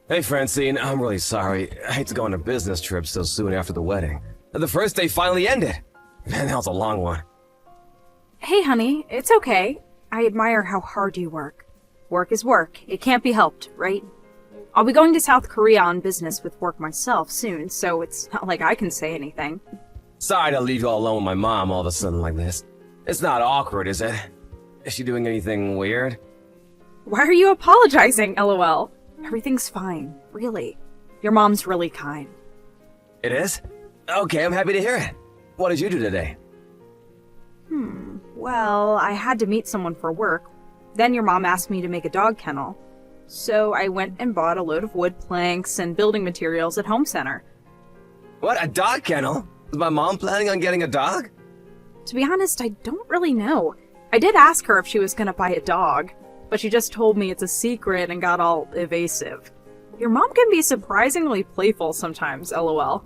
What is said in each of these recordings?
Hey Francine, I'm really sorry. I hate to go on a business trip so soon after the wedding. The first day finally ended. Man, that was a long one. Hey honey, it's okay. I admire how hard you work. Work is work. It can't be helped, right? I'll be going to South Korea on business with work myself soon, so it's not like I can say anything. Sorry to leave you all alone with my mom all of a sudden like this. It's not awkward, is it? Is she doing anything weird? Why are you apologizing, LOL? Everything's fine, really. Your mom's really kind. It is? Okay, I'm happy to hear it. What did you do today? Well, I had to meet someone for work. Then your mom asked me to make a dog kennel. So I went and bought a load of wood planks and building materials at Home Center. What, a dog kennel? Is my mom planning on getting a dog? To be honest, I don't really know. I did ask her if she was gonna buy a dog, but she just told me it's a secret and got all evasive. Your mom can be surprisingly playful sometimes, LOL.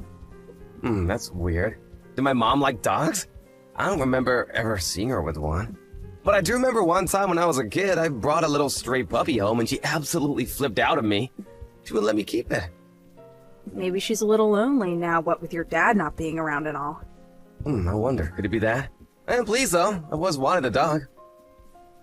That's weird. Did my mom like dogs? I don't remember ever seeing her with one. But I do remember one time when I was a kid, I brought a little stray puppy home and she absolutely flipped out at me. She wouldn't let me keep it. Maybe she's a little lonely now, what with your dad not being around and all. I wonder, could it be that? I'm pleased though, I was wanted a dog.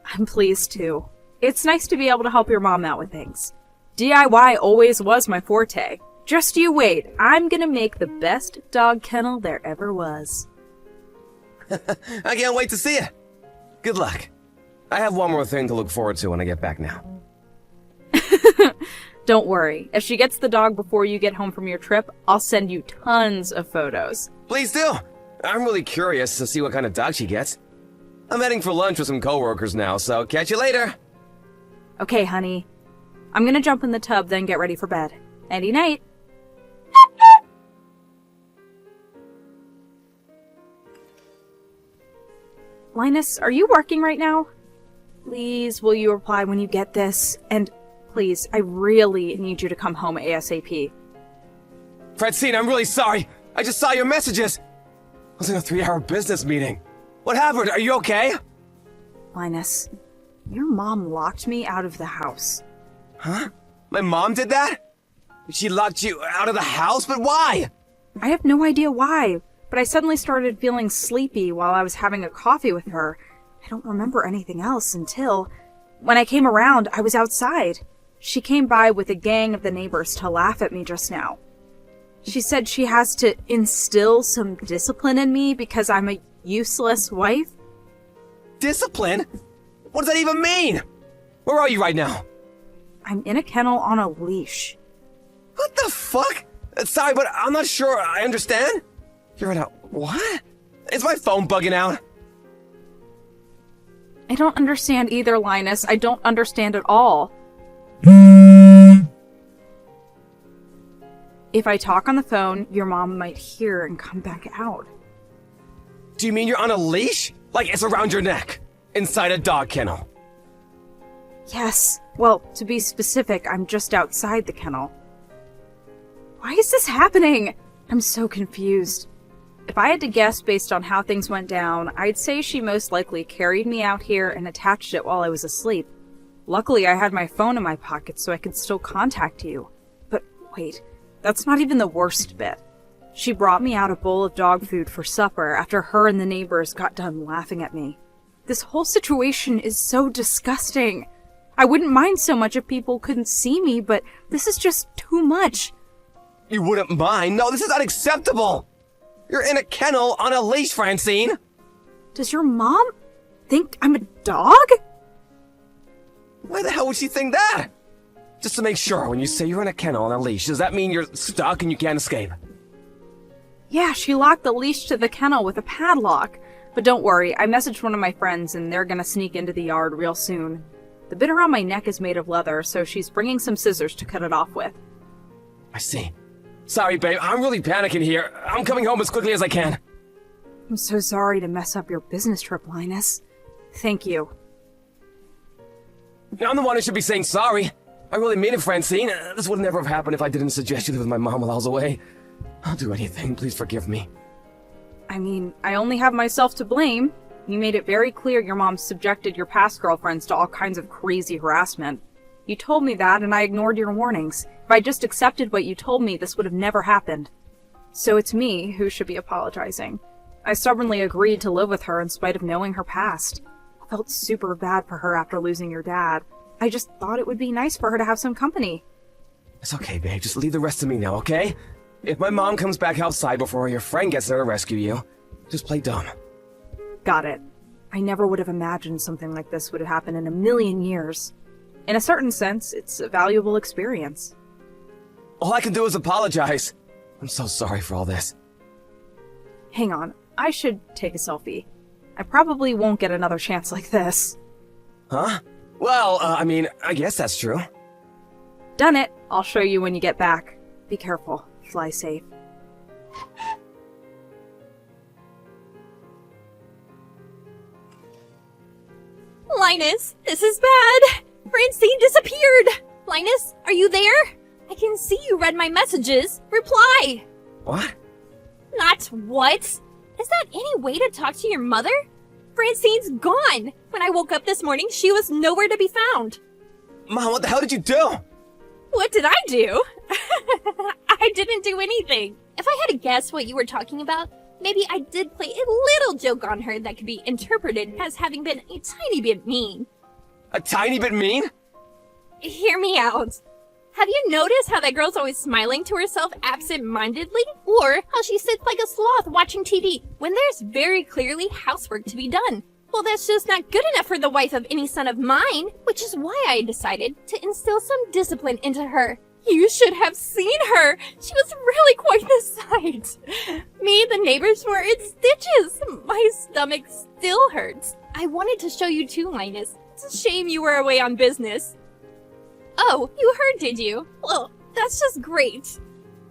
I'm pleased too. It's nice to be able to help your mom out with things. DIY always was my forte. Just you wait, I'm gonna make the best dog kennel there ever was. I can't wait to see it. Good luck. I have one more thing to look forward to when I get back now. Don't worry, if she gets the dog before you get home from your trip, I'll send you tons of photos. Please do. I'm really curious to see what kind of dog she gets. I'm heading for lunch with some coworkers now, so catch you later. Okay, honey. I'm gonna jump in the tub, then get ready for bed. Nighty night. Linus, are you working right now? Please, will you reply when you get this? And please, I really need you to come home ASAP. Francine, I'm really sorry. I just saw your messages. I was in a 3-hour business meeting. What happened? Are you okay? Linus, your mom locked me out of the house. Huh? My mom did that? She locked you out of the house? But why? I have no idea why, but I suddenly started feeling sleepy while I was having a coffee with her. I don't remember anything else until... When I came around, I was outside. She came by with a gang of the neighbors to laugh at me just now. She said she has to instill some discipline in me because I'm a useless wife. Discipline? What does that even mean? Where are you right now? I'm in a kennel on a leash. What the fuck? Sorry, but I'm not sure I understand. You're in a... what? Is my phone bugging out? I don't understand either, Linus. I don't understand at all. If I talk on the phone, your mom might hear and come back out. Do you mean you're on a leash? Like it's around your neck? Inside a dog kennel? Yes. Well, to be specific, I'm just outside the kennel. Why is this happening? I'm so confused. If I had to guess based on how things went down, I'd say she most likely carried me out here and attached it while I was asleep. Luckily, I had my phone in my pocket so I could still contact you. But wait, that's not even the worst bit. She brought me out a bowl of dog food for supper after her and the neighbors got done laughing at me. This whole situation is so disgusting. I wouldn't mind so much if people couldn't see me, but this is just too much. You wouldn't mind? No, this is unacceptable! You're in a kennel on a leash, Francine! Does your mom think I'm a dog? Why the hell would she think that? Just to make sure, when you say you're in a kennel on a leash, does that mean you're stuck and you can't escape? Yeah, she locked the leash to the kennel with a padlock. But don't worry, I messaged one of my friends and they're gonna sneak into the yard real soon. The bit around my neck is made of leather, so she's bringing some scissors to cut it off with. I see. Sorry, babe, I'm really panicking here. I'm coming home as quickly as I can. I'm so sorry to mess up your business trip, Linus. Thank you. I'm the one who should be saying sorry. I really mean it, Francine. This would never have happened if I didn't suggest you live with my mom while I was away. I'll do anything. Please forgive me. I mean, I only have myself to blame. You made it very clear your mom subjected your past girlfriends to all kinds of crazy harassment. You told me that, and I ignored your warnings. If I just accepted what you told me, this would have never happened. So it's me who should be apologizing. I stubbornly agreed to live with her in spite of knowing her past. I felt super bad for her after losing your dad. I just thought it would be nice for her to have some company. It's okay, babe. Just leave the rest to me now, okay? If my mom comes back outside before your friend gets there to rescue you, just play dumb. Got it. I never would have imagined something like this would happen in a million years. In a certain sense, it's a valuable experience. All I can do is apologize. I'm so sorry for all this. Hang on, I should take a selfie. I probably won't get another chance like this. Huh? Well, I guess that's true. Done it. I'll show you when you get back. Be careful. Fly safe. Linus, this is bad. Francine disappeared. Linus, are you there? I can see you read my messages. Reply. What? Not what? Is that any way to talk to your mother? Francine's gone. When I woke up this morning, she was nowhere to be found. Mom, what the hell did you do? What did I do? I didn't do anything. If I had to guess what you were talking about, maybe I did play a little joke on her that could be interpreted as having been a tiny bit mean. A tiny bit mean? Hear me out. Have you noticed how that girl's always smiling to herself absent-mindedly? Or how she sits like a sloth watching TV when there's very clearly housework to be done? Well, that's just not good enough for the wife of any son of mine, which is why I decided to instill some discipline into her. You should have seen her. She was really quite the sight. Me and the neighbors were in stitches. My stomach still hurts. I wanted to show you too, Linus. It's a shame you were away on business. Oh, you heard, did you? Well, that's just great.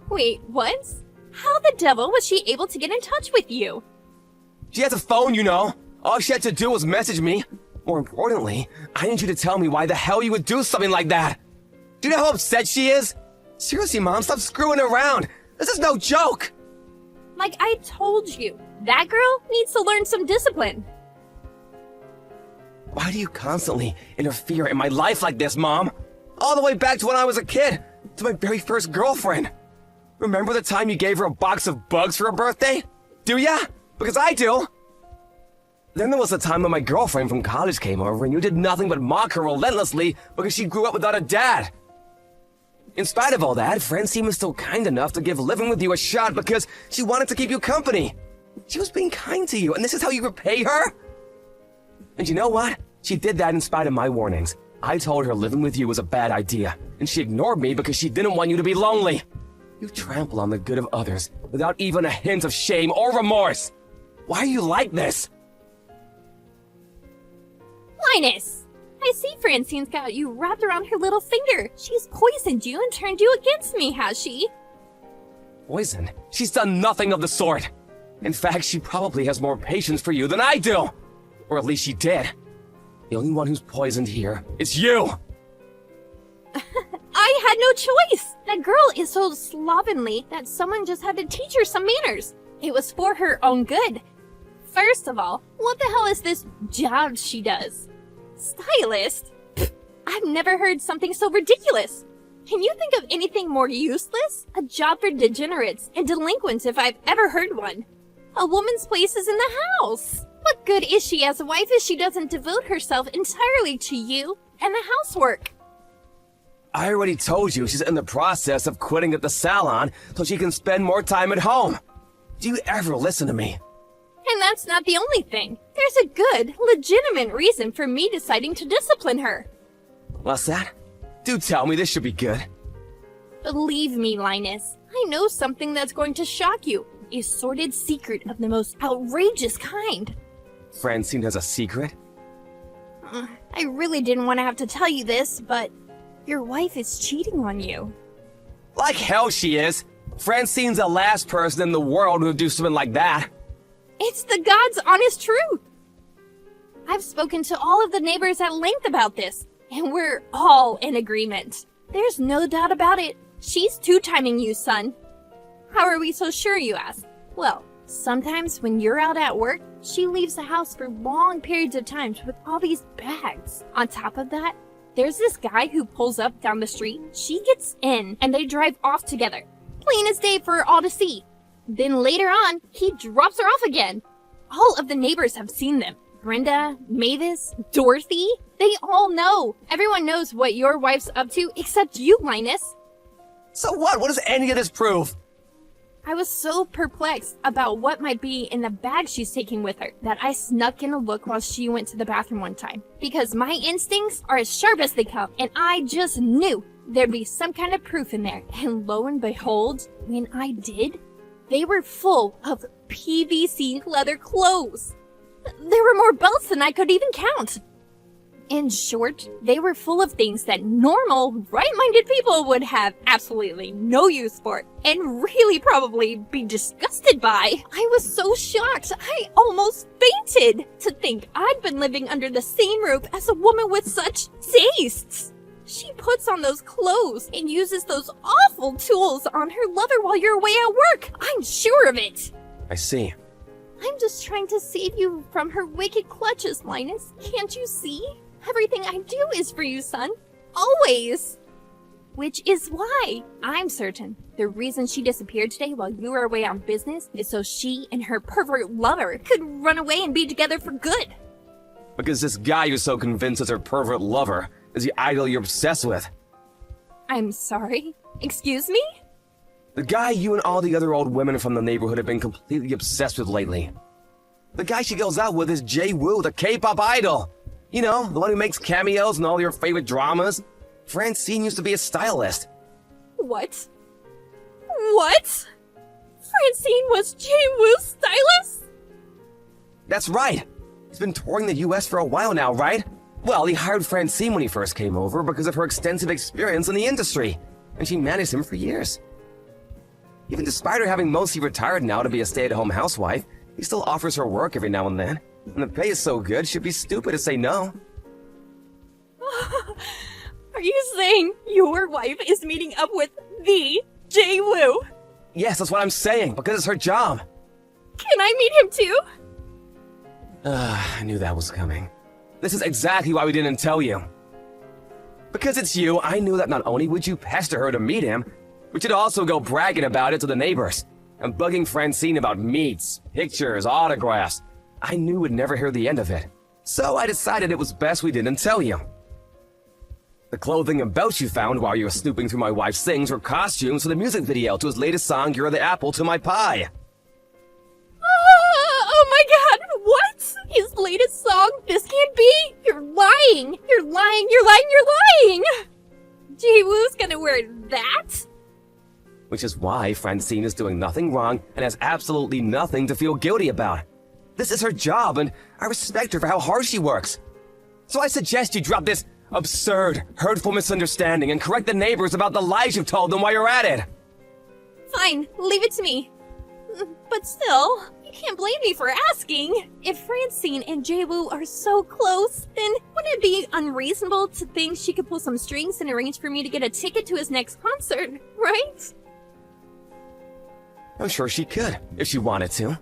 Wait, what? How the devil was she able to get in touch with you? She has a phone, you know. All she had to do was message me. More importantly, I need you to tell me why the hell you would do something like that. Do you know how upset she is? Seriously, Mom, stop screwing around. This is no joke. Like I told you, that girl needs to learn some discipline. Why do you constantly interfere in my life like this, Mom? All the way back to when I was a kid, to my very first girlfriend. Remember the time you gave her a box of bugs for her birthday? Do ya? Because I do. Then there was the time when my girlfriend from college came over and you did nothing but mock her relentlessly because she grew up without a dad. In spite of all that, Francine was still kind enough to give living with you a shot because she wanted to keep you company. She was being kind to you, and this is how you repay her? And you know what? She did that in spite of my warnings. I told her living with you was a bad idea, and she ignored me because she didn't want you to be lonely. You trample on the good of others without even a hint of shame or remorse. Why are you like this? Linus! I see Francine's got you wrapped around her little finger. She's poisoned you and turned you against me, has she? Poison? She's done nothing of the sort. In fact, she probably has more patience for you than I do. Or at least she did. The only one who's poisoned here is you! I had no choice! That girl is so slovenly that someone just had to teach her some manners. It was for her own good. First of all, what the hell is this job she does? Stylist? Pfft, I've never heard something so ridiculous. Can you think of anything more useless? A job for degenerates and delinquents if I've ever heard one. A woman's place is in the house. What good is she as a wife if she doesn't devote herself entirely to you and the housework? I already told you she's in the process of quitting at the salon so she can spend more time at home. Do you ever listen to me? And that's not the only thing. There's a good, legitimate reason for me deciding to discipline her. What's that? Do tell me, this should be good. Believe me, Linus, I know something that's going to shock you. A sordid secret of the most outrageous kind. Francine has a secret? I really didn't want to have to tell you this, but your wife is cheating on you. Like hell she is. Francine's the last person in the world who would do something like that. It's the God's honest truth. I've spoken to all of the neighbors at length about this, and we're all in agreement. There's no doubt about it. She's two-timing you, son. How are we so sure, you ask? Well, sometimes when you're out at work, she leaves the house for long periods of time with all these bags. On top of that, There's this guy who pulls up down the street, she gets in, and they drive off together. Plain as day for all to see. Then later on, he drops her off again. All of the neighbors have seen them. Brenda, Mavis, Dorothy, they all know. Everyone knows what your wife's up to except you, Linus. So what? What does any of this prove? I was so perplexed about what might be in the bag she's taking with her that I snuck in a look while she went to the bathroom one time. Because my instincts are as sharp as they come, and I just knew there'd be some kind of proof in there. And lo and behold, when I did, they were full of PVC leather clothes. There were more belts than I could even count. In short, they were full of things that normal, right-minded people would have absolutely no use for and really probably be disgusted by. I was so shocked, I almost fainted to think I'd been living under the same roof as a woman with such tastes. She puts on those clothes and uses those awful tools on her lover while you're away at work. I'm sure of it. I see. I'm just trying to save you from her wicked clutches, Linus. Can't you see? Everything I do is for you, son. Always. Which is why I'm certain the reason she disappeared today while you were away on business is so she and her pervert lover could run away and be together for good. Because this guy you're so convinced is her pervert lover is the idol you're obsessed with. I'm sorry? Excuse me? The guy you and all the other old women from the neighborhood have been completely obsessed with lately. The guy she goes out with is Jay Woo, the K-pop idol. You know, the one who makes cameos in all your favorite dramas. Francine used to be a stylist. What? What? Francine was Jay Woo's stylist? That's right. He's been touring the US for a while now, right? Well, he hired Francine when he first came over because of her extensive experience in the industry, and she managed him for years. Even despite her having mostly retired now to be a stay-at-home housewife, he still offers her work every now and then. And the pay is so good, she'd be stupid to say no. Are you saying your wife is meeting up with the Jay Woo? Yes, that's what I'm saying, because it's her job. Can I meet him too? I knew that was coming. This is exactly why we didn't tell you. Because it's you, I knew that not only would you pester her to meet him, but you'd also go bragging about it to the neighbors, and bugging Francine about meets, pictures, autographs. I knew we'd never hear the end of it, so I decided it was best we didn't tell you. The clothing and belts you found while you were snooping through my wife's things were costumes for the music video to his latest song, You're the Apple to My Pie. Oh my god, what? His latest song? This can't be! You're lying! You're lying, you're lying, you're lying! Jay Woo's gonna wear that? Which is why Francine is doing nothing wrong and has absolutely nothing to feel guilty about. This is her job, and I respect her for how hard she works. So I suggest you drop this absurd, hurtful misunderstanding and correct the neighbors about the lies you've told them while you're at it. Fine, leave it to me. But still, you can't blame me for asking. If Francine and Jay Woo are so close, then wouldn't it be unreasonable to think she could pull some strings and arrange for me to get a ticket to his next concert, right? I'm sure she could, if she wanted to.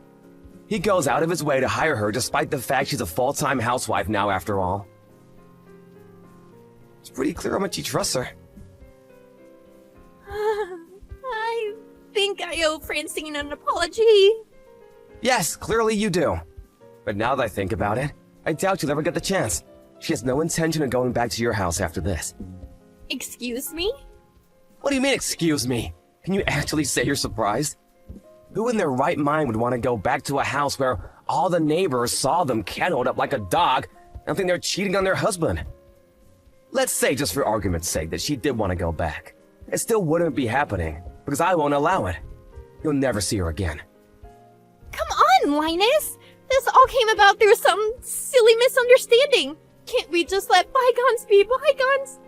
He goes out of his way to hire her despite the fact she's a full-time housewife now after all. It's pretty clear how much he trusts her. I think I owe Francine an apology. Yes, clearly you do. But now that I think about it, I doubt you'll ever get the chance. She has no intention of going back to your house after this. Excuse me? What do you mean, excuse me? Can you actually say you're surprised? Who in their right mind would want to go back to a house where all the neighbors saw them kenneled up like a dog and think they're cheating on their husband? Let's say, just for argument's sake, that she did want to go back. It still wouldn't be happening, because I won't allow it. You'll never see her again. Come on, Linus! This all came about through some silly misunderstanding. Can't we just let bygones be bygones?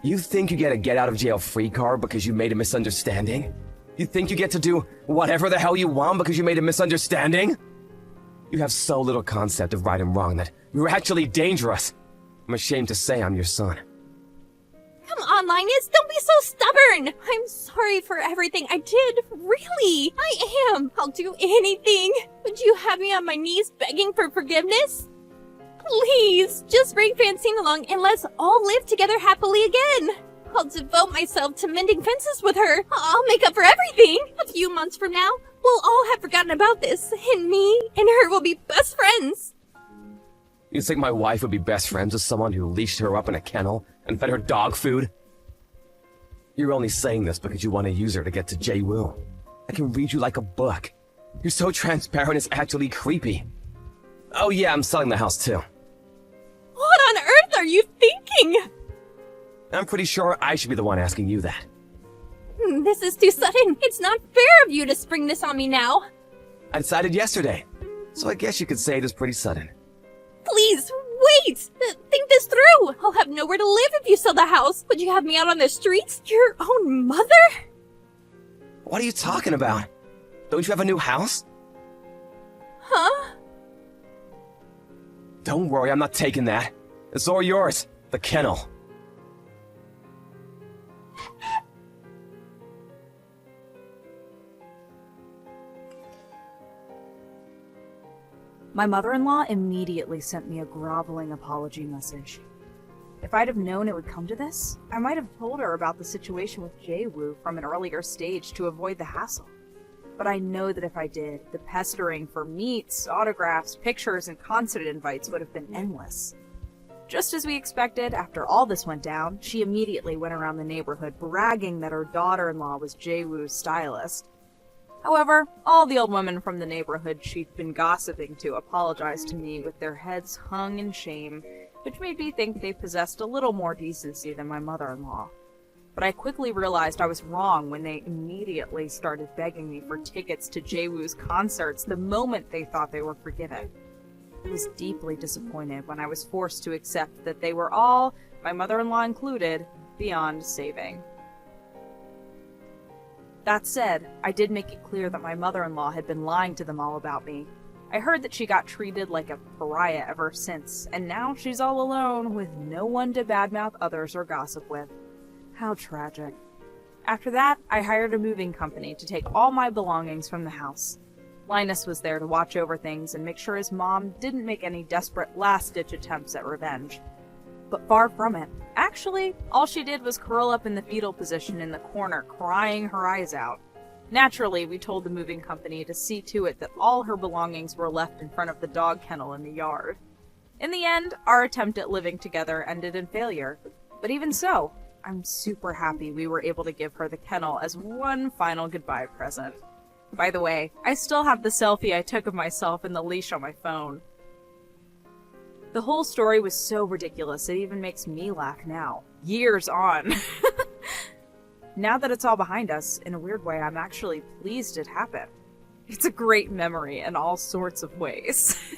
You think you get a get-out-of-jail-free card because you made a misunderstanding? You think you get to do whatever the hell you want because you made a misunderstanding? You have so little concept of right and wrong that you're actually dangerous. I'm ashamed to say I'm your son. Come on, Linus, don't be so stubborn! I'm sorry for everything I did, really! I am! I'll do anything! Would you have me on my knees begging for forgiveness? Please, just bring Francine along and let's all live together happily again. I'll devote myself to mending fences with her. I'll make up for everything. A few months from now, we'll all have forgotten about this, and me and her will be best friends. You think my wife would be best friends with someone who leashed her up in a kennel and fed her dog food? You're only saying this because you want to use her to get to Jae-woo. I can read you like a book. You're so transparent it's actually creepy. Oh yeah, I'm selling the house too. What on earth are you thinking? I'm pretty sure I should be the one asking you that. This is too sudden. It's not fair of you to spring this on me now. I decided yesterday, so I guess you could say it is pretty sudden. Please, wait! Think this through! I'll have nowhere to live if you sell the house. Would you have me out on the streets? Your own mother? What are you talking about? Don't you have a new house? Huh? Don't worry, I'm not taking that. It's all yours. The kennel. My mother-in-law immediately sent me a groveling apology message. If I'd have known it would come to this, I might have told her about the situation with Jae-woo from an earlier stage to avoid the hassle. But I know that if I did, the pestering for meets, autographs, pictures, and concert invites would have been endless. Just as we expected, after all this went down, she immediately went around the neighborhood bragging that her daughter-in-law was Jae-woo's stylist. However, all the old women from the neighborhood she'd been gossiping to apologized to me with their heads hung in shame, which made me think they possessed a little more decency than my mother-in-law. But I quickly realized I was wrong when they immediately started begging me for tickets to Jae-woo's concerts the moment they thought they were forgiven. I was deeply disappointed when I was forced to accept that they were all, my mother-in-law included, beyond saving. That said, I did make it clear that my mother-in-law had been lying to them all about me. I heard that she got treated like a pariah ever since, and now she's all alone with no one to badmouth others or gossip with. How tragic. After that, I hired a moving company to take all my belongings from the house. Linus was there to watch over things and make sure his mom didn't make any desperate last-ditch attempts at revenge. But far from it. Actually, all she did was curl up in the fetal position in the corner, crying her eyes out. Naturally, we told the moving company to see to it that all her belongings were left in front of the dog kennel in the yard. In the end, our attempt at living together ended in failure. But even so, I'm super happy we were able to give her the kennel as one final goodbye present. By the way, I still have the selfie I took of myself in the leash on my phone. The whole story was so ridiculous it even makes me laugh now, years on. Now that it's all behind us, in a weird way, I'm actually pleased it happened. It's a great memory in all sorts of ways.